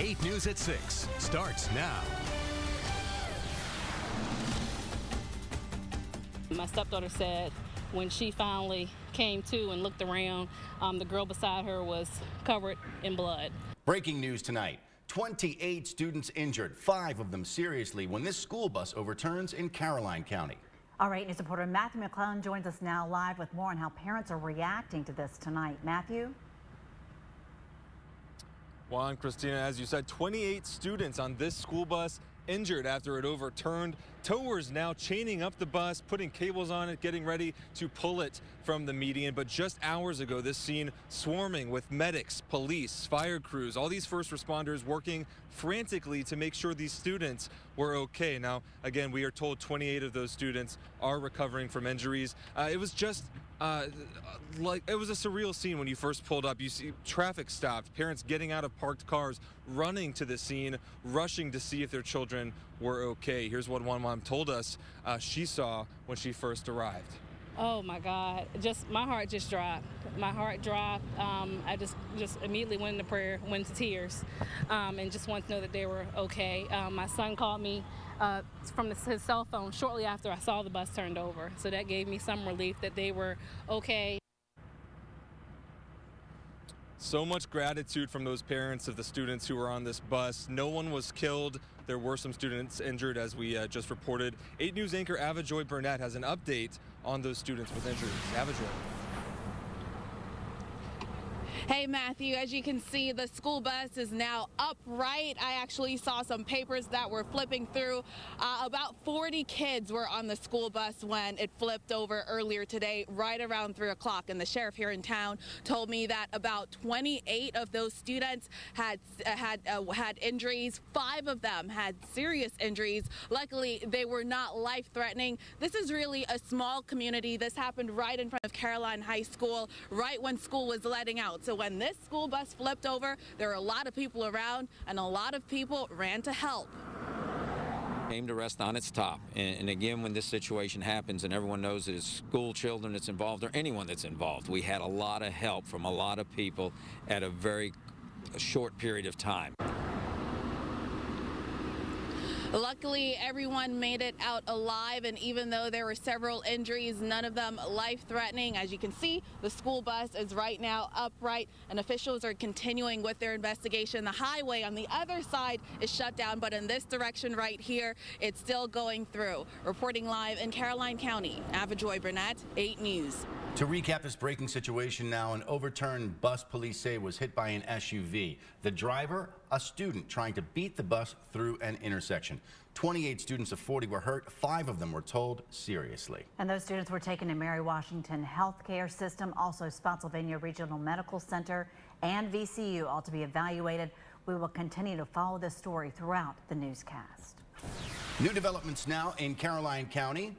8 News at 6 starts now. My stepdaughter said when she finally came to and looked around, the girl beside her was covered in blood. Breaking news tonight. 28 students injured, 5 of them seriously, when this school bus overturns in Caroline County. All right, news reporter Matthew McClellan joins us now live with more on how parents are reacting to this tonight. Matthew? Juan, Christina, as you said, 28 students on this school bus injured after it overturned. Towers now chaining up the bus, putting cables on it, getting ready to pull it from the median. But just hours ago, this scene swarming with medics, police, fire crews, all these first responders working frantically to make sure these students were okay. Now, again, we are told 28 of those students are recovering from injuries. It was just it was a surreal scene when you first pulled up. You see traffic stopped, parents getting out of parked cars, running to the scene, rushing to see if their children were okay. Here's what one mom told us she saw when she first arrived. Oh my God, my heart just dropped. My heart dropped. I just immediately went into prayer, went into tears, and just wanted to know that they were okay. My son called me from his cell phone shortly after I saw the bus turned over, so that gave me some relief that they were okay. So much gratitude from those parents of the students who were on this bus. No one was killed. There were some students injured, as we just reported. 8 News anchor Avajoy Burnett has an update on those students with injuries. Avajoy. Hey Matthew, as you can see, the school bus is now upright. I actually saw some papers that were flipping through. About 40 kids were on the school bus when it flipped over earlier today, right around 3 o'clock. And the sheriff here in town told me that about 28 of those students had injuries. 5 of them had serious injuries. Luckily, they were not life-threatening. This is really a small community. This happened right in front of Caroline High School, right when school was letting out. So when this school bus flipped over, there were a lot of people around, and a lot of people ran to help. Came to rest on its top. And again, when this situation happens and everyone knows that it's school children that's involved or anyone that's involved, we had a lot of help from a lot of people at a very short period of time. Luckily, everyone made it out alive, and even though there were several injuries, none of them life-threatening. As you can see, the school bus is right now upright, and officials are continuing with their investigation. The highway on the other side is shut down, but in this direction right here, it's still going through. Reporting live in Caroline County, Avajoy Burnett, 8 News. To recap this breaking situation now, an overturned bus, police say, was hit by an SUV. The driver, a student trying to beat the bus through an intersection. 28 students of 40 were hurt. 5 of them were told seriously. And those students were taken to Mary Washington Healthcare System, also Spotsylvania Regional Medical Center and VCU, all to be evaluated. We will continue to follow this story throughout the newscast. New developments now in Caroline County.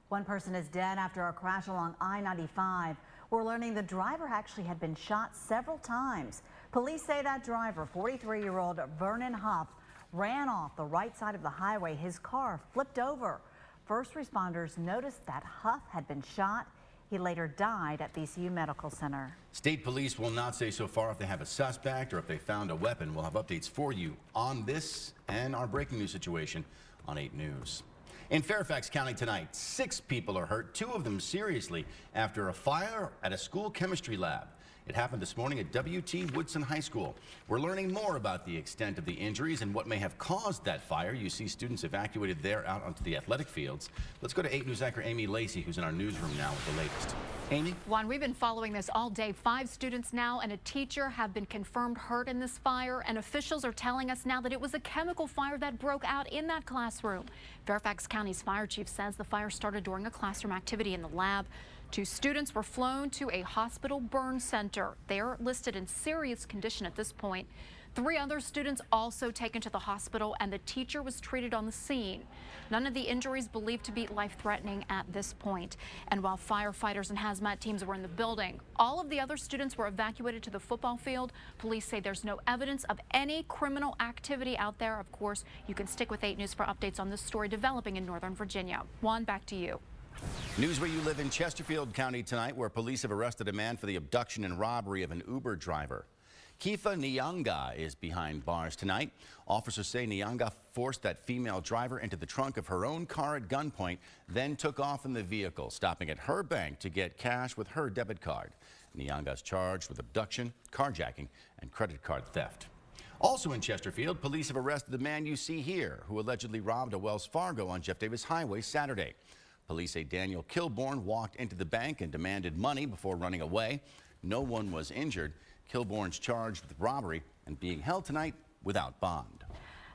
One person is dead after a crash along I-95. We're learning the driver actually had been shot several times. Police say that driver, 43-year-old Vernon Huff, ran off the right side of the highway. His car flipped over. First responders noticed that Huff had been shot. He later died at VCU Medical Center. State police will not say so far if they have a suspect or if they found a weapon. We'll have updates for you on this and our breaking news situation on 8 News. In Fairfax County tonight, 6 people are hurt, 2 of them seriously, after a fire at a school chemistry lab. It happened this morning at W.T. Woodson High School. We're learning more about the extent of the injuries and what may have caused that fire. You see students evacuated there out onto the athletic fields. Let's go to 8 News anchor Amy Lacey, who's in our newsroom now with the latest. Amy? Juan, we've been following this all day. 5 students now and a teacher have been confirmed hurt in this fire, and officials are telling us now that it was a chemical fire that broke out in that classroom. Fairfax County's fire chief says the fire started during a classroom activity in the lab. 2 students were flown to a hospital burn center. They're listed in serious condition at this point. 3 other students also taken to the hospital, and the teacher was treated on the scene. None of the injuries believed to be life-threatening at this point. And while firefighters and hazmat teams were in the building, all of the other students were evacuated to the football field. Police say there's no evidence of any criminal activity out there. Of course, you can stick with 8 News for updates on this story developing in Northern Virginia. Juan, back to you. News where you live in Chesterfield County tonight, where police have arrested a man for the abduction and robbery of an Uber driver. Kifa Nyanga is behind bars tonight. Officers say Nyanga forced that female driver into the trunk of her own car at gunpoint, then took off in the vehicle, stopping at her bank to get cash with her debit card. Nyanga is charged with abduction, carjacking, and credit card theft. Also in Chesterfield, police have arrested the man you see here, who allegedly robbed a Wells Fargo on Jeff Davis Highway Saturday. Police say Daniel Kilborn walked into the bank and demanded money before running away. No one was injured. Kilborn's charged with robbery and being held tonight without bond.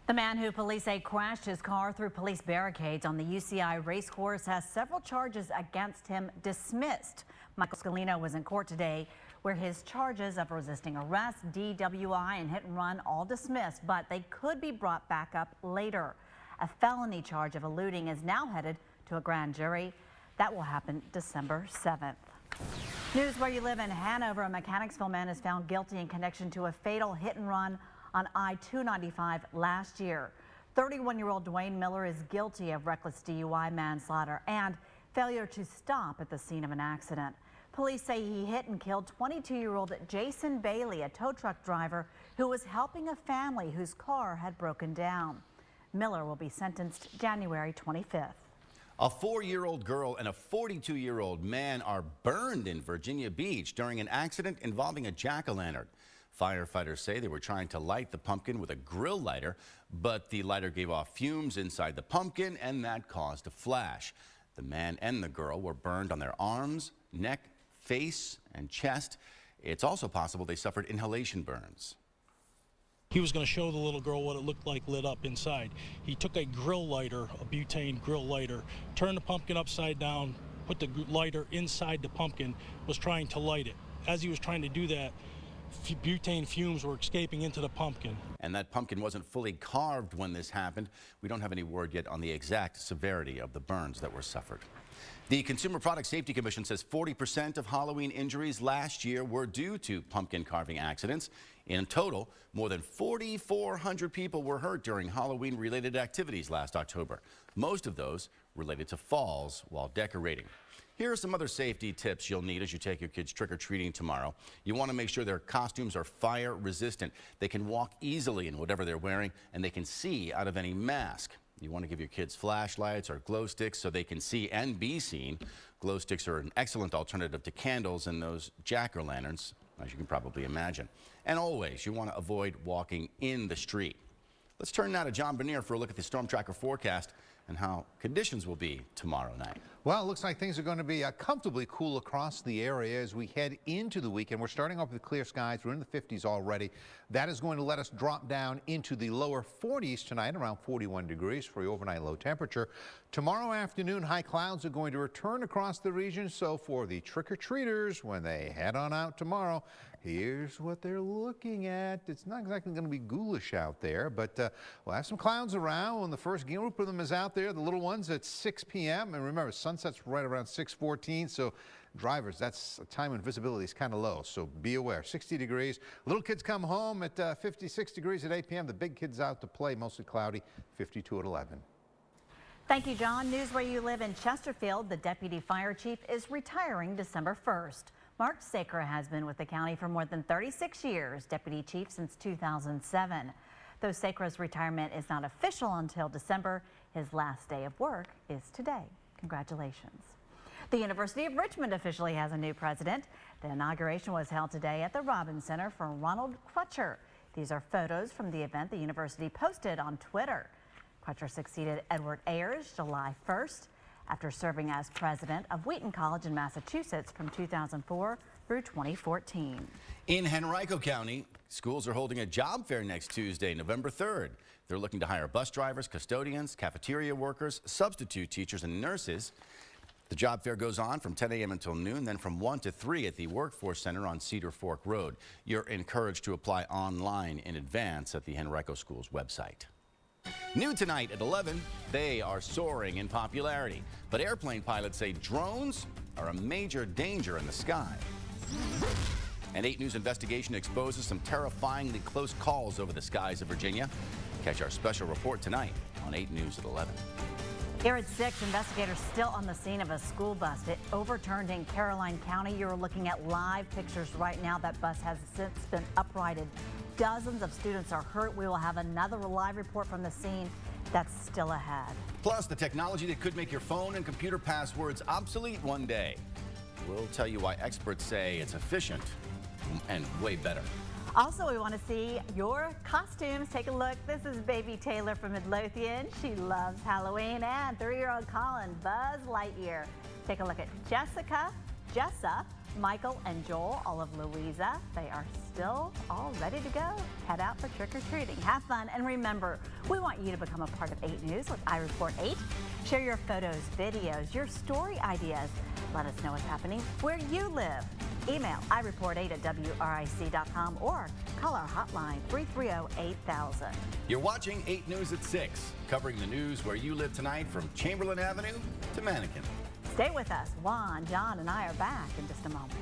The man who police say crashed his car through police barricades on the UCI racecourse has several charges against him dismissed. Michael Scalino was in court today, where his charges of resisting arrest, DWI, and hit and run all dismissed, but they could be brought back up later. A felony charge of eluding is now headed to a grand jury. That will happen December 7th. News where you live in Hanover. A Mechanicsville man is found guilty in connection to a fatal hit and run on I-295 last year. 31-year-old Dwayne Miller is guilty of reckless DUI, manslaughter, and failure to stop at the scene of an accident. Police say he hit and killed 22-year-old Jason Bailey, a tow truck driver who was helping a family whose car had broken down. Miller will be sentenced January 25th. A 4-year-old girl and a 42-year-old man are burned in Virginia Beach during an accident involving a jack-o'-lantern. Firefighters say they were trying to light the pumpkin with a grill lighter, but the lighter gave off fumes inside the pumpkin, and that caused a flash. The man and the girl were burned on their arms, neck, face, and chest. It's also possible they suffered inhalation burns. He was going to show the little girl what it looked like lit up inside. He took a grill lighter, a butane grill lighter, turned the pumpkin upside down, put the lighter inside the pumpkin, was trying to light it. As he was trying to do that, butane fumes were escaping into the pumpkin. And that pumpkin wasn't fully carved when this happened. We don't have any word yet on the exact severity of the burns that were suffered. The Consumer Product Safety Commission says 40% of Halloween injuries last year were due to pumpkin carving accidents. In total, more than 4,400 people were hurt during Halloween-related activities last October. Most of those related to falls while decorating. Here are some other safety tips you'll need as you take your kids trick-or-treating tomorrow. You want to make sure their costumes are fire-resistant. They can walk easily in whatever they're wearing, and they can see out of any mask. You want to give your kids flashlights or glow sticks so they can see and be seen. Glow sticks are an excellent alternative to candles and those jack-o'-lanterns, as you can probably imagine. And always, you want to avoid walking in the street. Let's turn now to John Bernier for a look at the Storm Tracker forecast and how conditions will be tomorrow night. Well, it looks like things are going to be comfortably cool across the area as we head into the weekend. We're starting off with clear skies. We're in the 50s already. That is going to let us drop down into the lower 40s tonight, around 41 degrees for your overnight low temperature. Tomorrow afternoon, high clouds are going to return across the region. So for the trick-or-treaters, when they head on out tomorrow, here's what they're looking at. It's not exactly going to be ghoulish out there, but we'll have some clouds around when the first group of them is out there. The little ones at 6 p.m. And remember, sunset's right around 6:14. So drivers, that's a time when visibility is kind of low. So be aware. 60 degrees. Little kids come home at 56 degrees at 8 p.m. The big kids out to play, mostly cloudy, 52 at 11. Thank you, John. News where you live in Chesterfield. The deputy fire chief is retiring December 1st. Mark Sacra has been with the county for more than 36 years, deputy chief since 2007. Though Sacra's retirement is not official until December, his last day of work is today. Congratulations. The University of Richmond officially has a new president. The inauguration was held today at the Robins Center for Ronald Crutcher. These are photos from the event the university posted on Twitter. Crutcher succeeded Edward Ayers July 1st. After serving as president of Wheaton College in Massachusetts from 2004 through 2014. In Henrico County, schools are holding a job fair next Tuesday, November 3rd. They're looking to hire bus drivers, custodians, cafeteria workers, substitute teachers, and nurses. The job fair goes on from 10 a.m. until noon, then from 1 to 3 at the Workforce Center on Cedar Fork Road. You're encouraged to apply online in advance at the Henrico Schools website. New tonight at 11, they are soaring in popularity. But airplane pilots say drones are a major danger in the sky. An 8 News investigation exposes some terrifyingly close calls over the skies of Virginia. Catch our special report tonight on 8 News at 11. Here at 6, investigators still on the scene of a school bus. It overturned in Caroline County. You're looking at live pictures right now. That bus has since been uprighted. Dozens of students are hurt. We will have another live report from the scene that's still ahead. Plus, the technology that could make your phone and computer passwords obsolete one day. We'll tell you why experts say it's efficient and way better. Also, we want to see your costumes. Take a look. This is baby Taylor from Midlothian. She loves Halloween. And 3-year-old Colin, Buzz Lightyear. Take a look at Jessica, Jessa, Michael, and Joel, all of Louisa. They are still all ready to go. Head out for trick-or-treating. Have fun. And remember, we want you to become a part of 8 News with iReport 8. Share your photos, videos, your story ideas. Let us know what's happening where you live. Email iReport8@WRIC.com or call our hotline 330-8000. You're watching 8 News at 6, covering the news where you live tonight from Chamberlain Avenue to Mannequin. Stay with us. Juan, John, and I are back in just a moment.